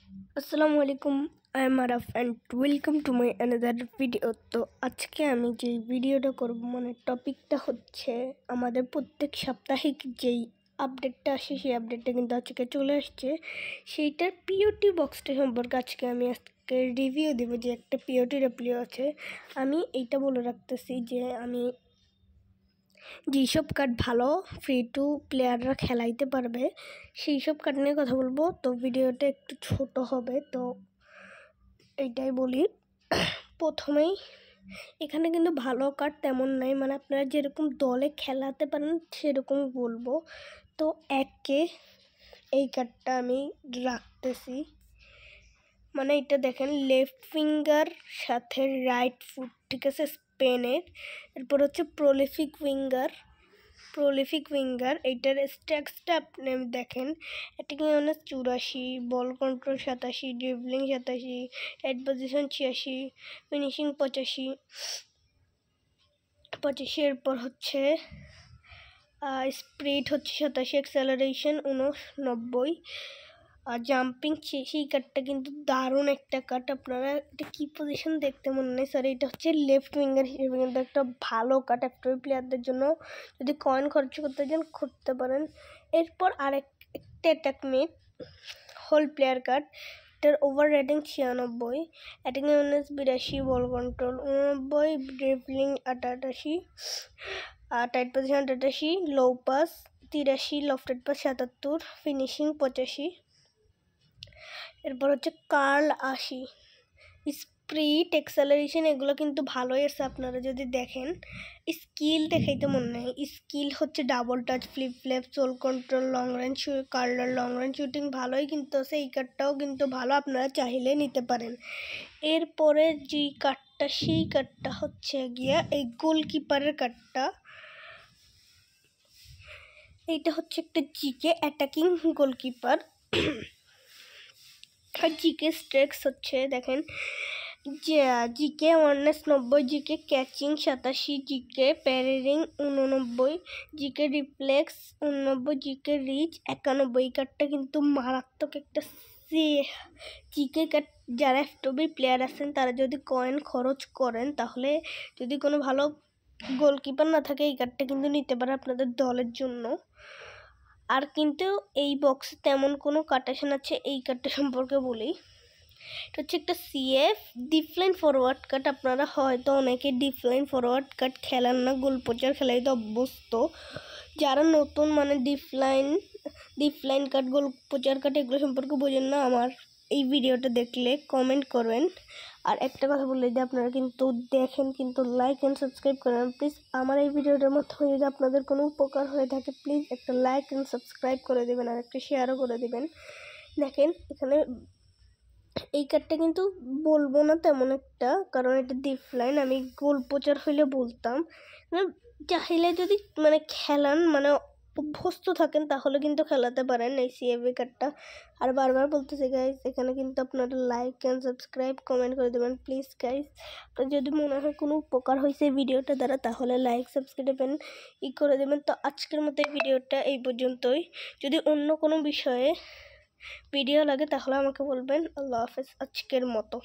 আসসালামু আলাইকুম, I am Araf and welcome to my another video. তো আজকে আমি যেই ভিডিওটা করব টপিকটা হচ্ছে আমাদের প্রত্যেক সাপ্তাহিক যেই আপডেটটা আসে সেই আপডেটটা কিন্তু আজকে চলে আসছে। সেইটার পিওটি বক্সটা সম্পর্কে আমি আজকে রিভিউ দেবো যে একটা পিওটি রিপ্লিও আছে। আমি এইটা বলে রাখতেছি যে আমি যেসব কার্ড ভালো ফ্রি টু প্লেয়াররা খেলাইতে পারবে সেই সব কার্ড নিয়ে কথা বলবো। তো ভিডিওটা একটু ছোট হবে, তো এইটাই বলি। প্রথমেই এখানে কিন্তু ভালো কার্ড তেমন নাই, আপনারা যেরকম দলে খেলাতে পারেন সেরকম বলবো। তো একে এই কার্ডটা আমি রাখতেছি, এটা দেখেন লেফট ফিঙ্গার সাথে রাইট ফুট, ঠিক আছে, স্পেনের। এরপর হচ্ছে প্রলিফিক উইঙ্গার এইটার স্ট্যাক্সটা আপনি দেখেন, অ্যাটাকিং মানে 84, ball control 87, dribbling 87, head position 86, finishing 85। এরপর হচ্ছে স্পিড হচ্ছে 87, অ্যাক্সেলারেশন 89, আর জাম্পিং সেই কার্ডটা কিন্তু দারুণ একটা কার্ড। আপনারা এটা কী পজিশন দেখতে মনে নেই স্যার, এটা হচ্ছে লেফট উইঙ্গার হিসেবে কিন্তু একটা ভালো কার্ড। একটা প্লেয়ারদের জন্য যদি কয়েন খরচ করতে চান করতে পারেন। এরপর একটা attack mid hole player card, এটার over rating 96, attacking unit 82, ball control 89, dribbling 88, tight position 88, low pass 83, lofted pass 77, finishing 85। এরপর হচ্ছে কার্ল 80, স্পিড অ্যাক্সেলারেশন এগুলো কিন্তু ভালোই আছে। আপনারা যদি দেখেন স্কিল দেখাইতে মনে নেই, স্কিল হচ্ছে double touch, flip flap, soul control, long range curler, long range shooting ভালোই কিন্তু আছে। এই কার্ডটাও কিন্তু ভালো, আপনারা চাইলে নিতে পারেন। এরপরে যে কার্ডটা সেই কার্ডটা হচ্ছে গিয়া এই গোলকিপারের কার্ডটা। এইটা হচ্ছে একটা জিকে অ্যাটাকিং গোলকিপার, আর জিকে স্ট্রেক্স হচ্ছে দেখেন GK awareness 90, GK catching 87, GK parrying 89, GK reflex 89, GK reach 91। এই কার্ডটা কিন্তু মারাত্মক একটা জিকে কার্ড। যারা এফটবি প্লেয়ার আছেন তারা যদি কয়েন খরচ করেন তাহলে যদি কোনো ভালো গোলকিপার না থাকে এই কার্ডটা কিন্তু নিতে পারে আপনাদের দলের জন্য। আর কিন্তু এই বক্সে তেমন কোনো কার্টেশন আছে, এই কার্ডটা সম্পর্কে বলি। এটা হচ্ছে একটা সিএফ ডিফলাইন ফরওয়ার্ড কার্ড। আপনারা হয়তো অনেকে ডিফলাইন ফরওয়ার্ড কার্ড খেলেন না, গোল পোচার খেলাইতে অভ্যস্ত। যারা নতুন ডিফলাইন কার্ড, গোল পোচার কার্ড এগুলো সম্পর্কে বোঝেন না, আমার এই ভিডিওটা দেখলে কমেন্ট করবেন। আর একটা কথা বললে যে আপনারা কিন্তু দেখেন কিন্তু লাইক অ্যান্ড সাবস্ক্রাইব করেন প্লিজ। আমার এই ভিডিওটার মাধ্যমে যদি আপনাদের কোনো উপকার হয়ে থাকে প্লিজ একটা লাইক অ্যান্ড সাবস্ক্রাইব করে দেবেন আর একটা শেয়ারও করে দেবেন। দেখেন এখানে এই কার্ডটা কিন্তু বলবো না তেমন একটা, কারণ এটা ডিফলাইন, আমি গোল পোচার হইলে বলতাম। চাইলে যদি খেলান অভ্যস্ত থাকেন তাহলে কিন্তু খেলাতে পারেন এই সিএফবি কার্ডটা। আর বারবার বলতেছি গাইজ, এখানে কিন্তু আপনারা লাইক অ্যান্ড সাবস্ক্রাইব কমেন্ট করে দেবেন প্লিজ গাইজ। আপনার যদি মনে হয় কোনো উপকার হয়েছে ভিডিওটা দ্বারা তাহলে লাইক সাবস্ক্রাইব করে দেবেন। তো আজকের মতো এই ভিডিওটা এই পর্যন্তই। যদি অন্য কোনো বিষয়ে ভিডিও লাগে তাহলে আমাকে বলবেন। আল্লাহ হাফেজ আজকের মতো।